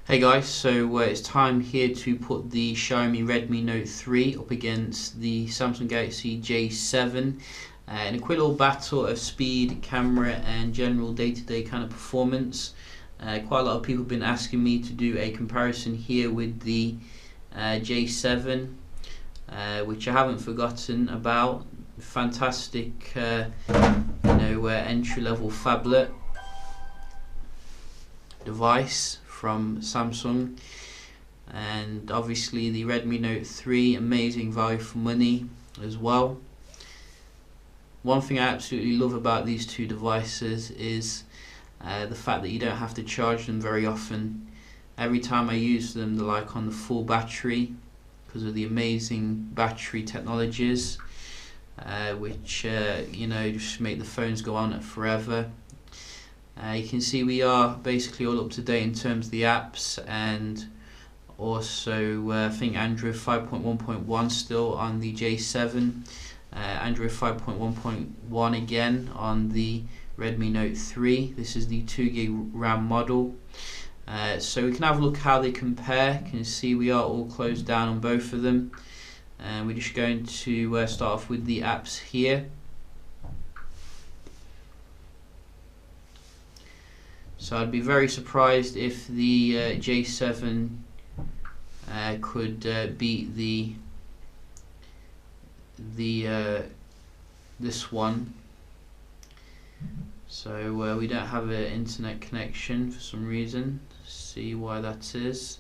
Hey guys, so it's time here to put the Xiaomi Redmi Note 3 up against the Samsung Galaxy J7 in a quick little battle of speed, camera and general day-to-day kind of performance. Quite a lot of people have been asking me to do a comparison here with the J7, which I haven't forgotten about. Fantastic entry-level phablet device from Samsung, and obviously the Redmi Note 3, amazing value for money as well. One thing I absolutely love about these two devices is the fact that you don't have to charge them very often. Every time I use them, they're like on the full battery because of the amazing battery technologies, which just make the phones go on forever. You can see we are basically all up to date in terms of the apps, and also I think Android 5.1.1 still on the J7, Android 5.1.1 again on the Redmi Note 3. This is the 2GB RAM model. So we can have a look how they compare. You can see we are all closed down on both of them, and we're just going to start off with the apps here. So I'd be very surprised if the J7 could beat this one. So we don't have an internet connection for some reason. Let's see why that is.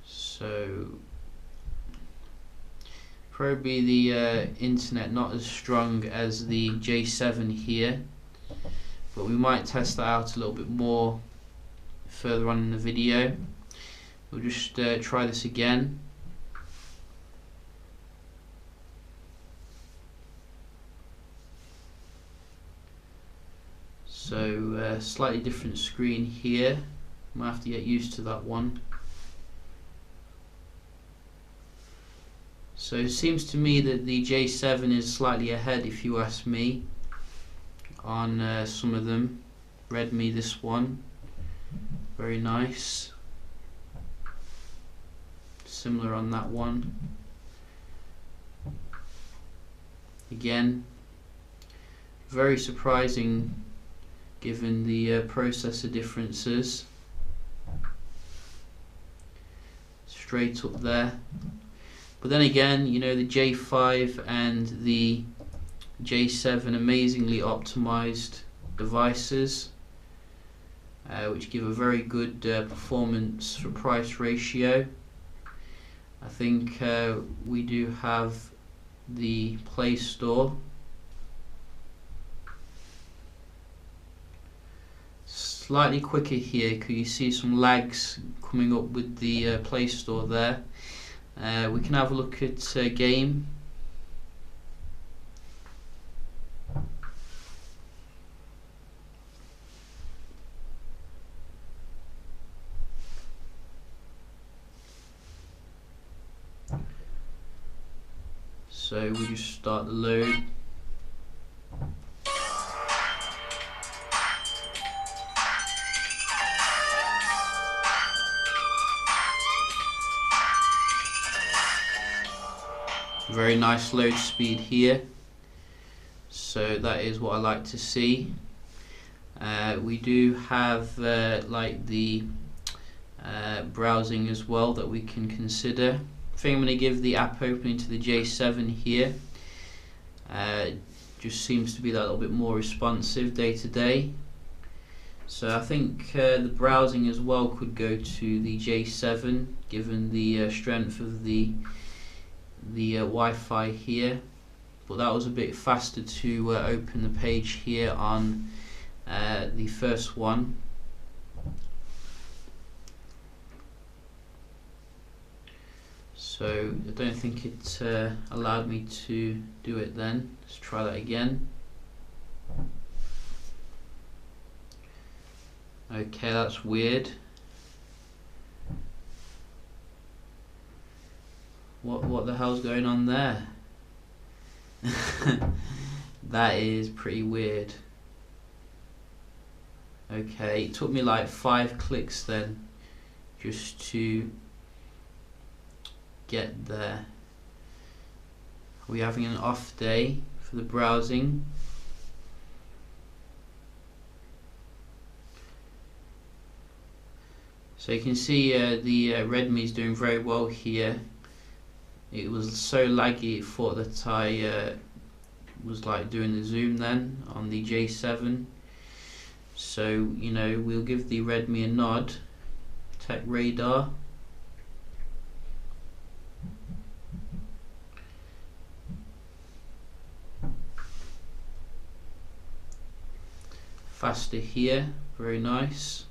So probably the internet not as strong as the J7 here, but we might test that out a little bit more further on in the video. We'll just try this again. So slightly different screen here. Might have to get used to that one. So it seems to me that the J7 is slightly ahead, if you ask me, on some of them. Redmi, this one, very nice. Similar on that one. Again, very surprising given the processor differences. Straight up there. But then again, the J5 and the J7, amazingly optimized devices, which give a very good performance for price ratio. I think we do have the Play Store. Slightly quicker here because you see some lags coming up with the Play Store there. We can have a look at game. So we just start the load. Very nice load speed here, so that is what I like to see. We do have like the browsing as well that we can consider. I think I'm going to give the app opening to the J7 here. Just seems to be that little bit more responsive day to day. So I think the browsing as well could go to the J7 given the strength of the Wi-Fi here, but that was a bit faster to open the page here on the first one. So I don't think it allowed me to do it then. Let's try that again. Okay, that's weird. What the hell's going on there? That is pretty weird. Okay, it took me like 5 clicks then just to get there. Are we having an off day for the browsing? So you can see the Redmi is doing very well here. It was so laggy, it thought that I was like doing the zoom then on the J7. So, you know, we'll give the Redmi a nod. Tech radar. Faster here, very nice.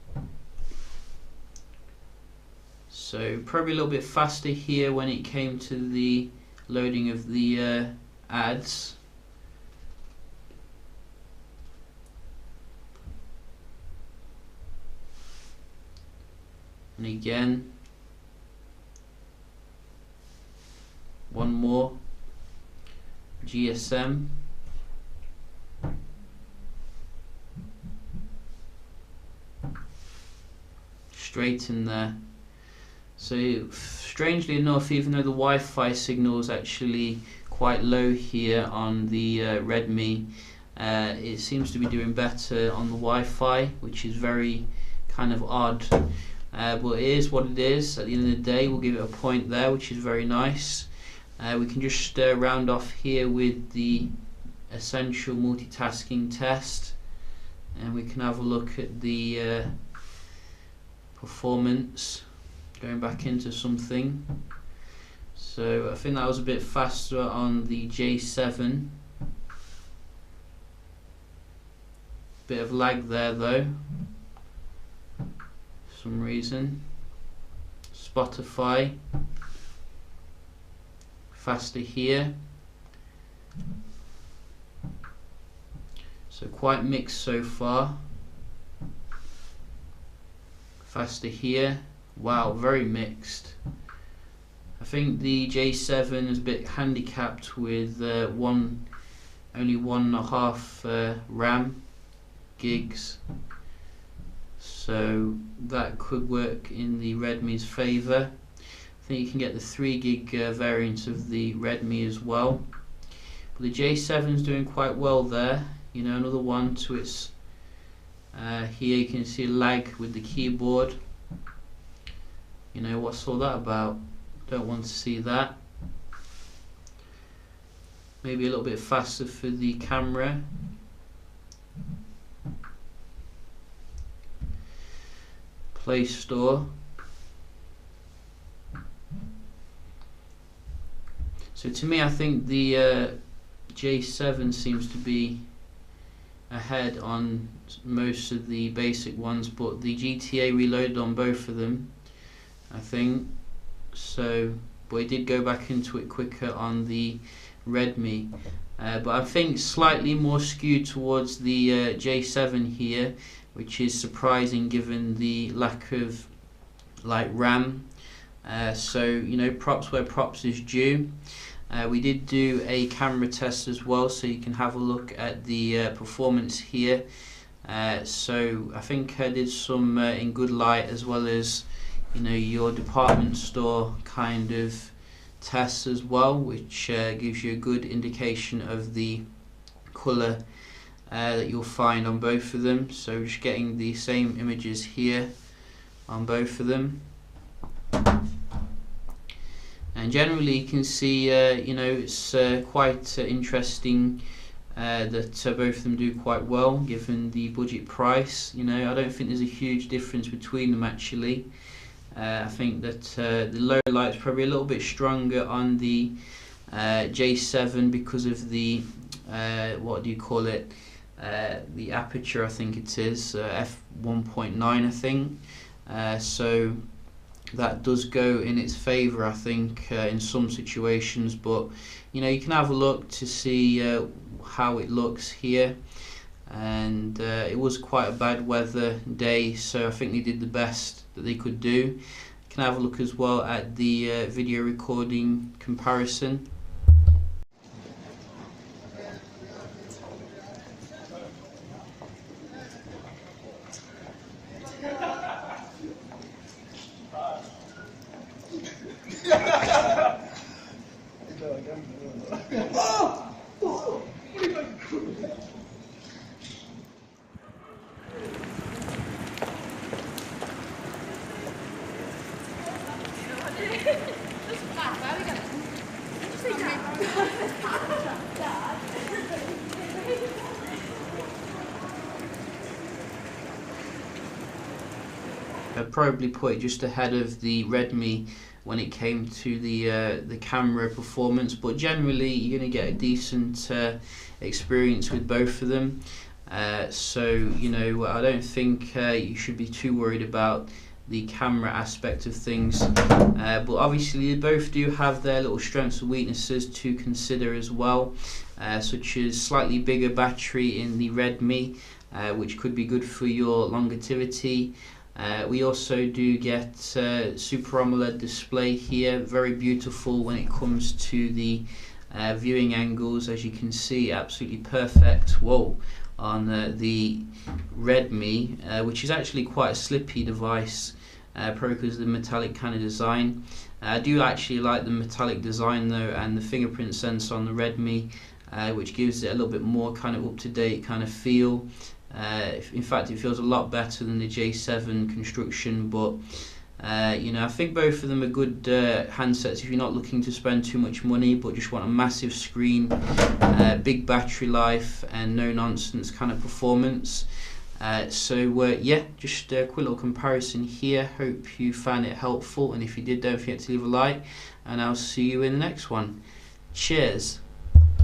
So probably a little bit faster here when it came to the loading of the ads. And again, one more, GSM. Straight in there. So strangely enough, even though the Wi-Fi signal is actually quite low here on the Redmi, it seems to be doing better on the Wi-Fi, which is very kind of odd. But it is what it is. At the end of the day, we'll give it a point there, which is very nice. We can just round off here with the essential multitasking test, and we can have a look at the performance. Going back into something. So I think that was a bit faster on the J7. Bit of lag there though, for some reason. Spotify, faster here. So quite mixed so far. Faster here. Wow, very mixed. I think the J7 is a bit handicapped with only 1.5 RAM gigs, so that could work in the Redmi's favour. I think you can get the 3 gig variant of the Redmi as well. But the J7 is doing quite well there. You know, another one to its. Here you can see lag with the keyboard. You know, what's all that about? Don't want to see that. Maybe a little bit faster for the camera. Play Store. So to me, I think the J7 seems to be ahead on most of the basic ones, but the GTA reloaded on both of them, I think. So, but it did go back into it quicker on the Redmi. But I think slightly more skewed towards the J7 here, which is surprising given the lack of like RAM. So, you know, props where props is due. We did do a camera test as well, so you can have a look at the performance here. So I think I did some in good light, as well as, you know, your department store kind of tests as well, which gives you a good indication of the colour that you'll find on both of them. So just getting the same images here on both of them. And generally you can see, you know, it's quite interesting that both of them do quite well given the budget price. You know, I don't think there's a huge difference between them actually. I think that the low light is probably a little bit stronger on the J7 because of the what do you call it? The aperture, I think it is f1.9, I think. So that does go in its favour, I think, in some situations. But you know, you can have a look to see how it looks here. And it was quite a bad weather day, so I think they did the best that they could do. You can have a look as well at the video recording comparison. I'd probably put it just ahead of the Redmi when it came to the camera performance, but generally you're going to get a decent experience with both of them. So you know, I don't think you should be too worried about the camera aspect of things, but obviously they both do have their little strengths and weaknesses to consider as well, such as slightly bigger battery in the Redmi, which could be good for your longevity. We also do get Super AMOLED display here, very beautiful when it comes to the viewing angles. As you can see, absolutely perfect. Whoa, on the Redmi, which is actually quite a slippy device, probably because of the metallic kind of design. I do actually like the metallic design though, and the fingerprint sensor on the Redmi, which gives it a little bit more kind of up-to-date kind of feel. In fact, it feels a lot better than the J7 construction, but you know, I think both of them are good handsets if you're not looking to spend too much money but just want a massive screen, big battery life and no nonsense kind of performance. So yeah, just a quick little comparison here. Hope you found it helpful, and if you did, don't forget to leave a like, and I'll see you in the next one. Cheers.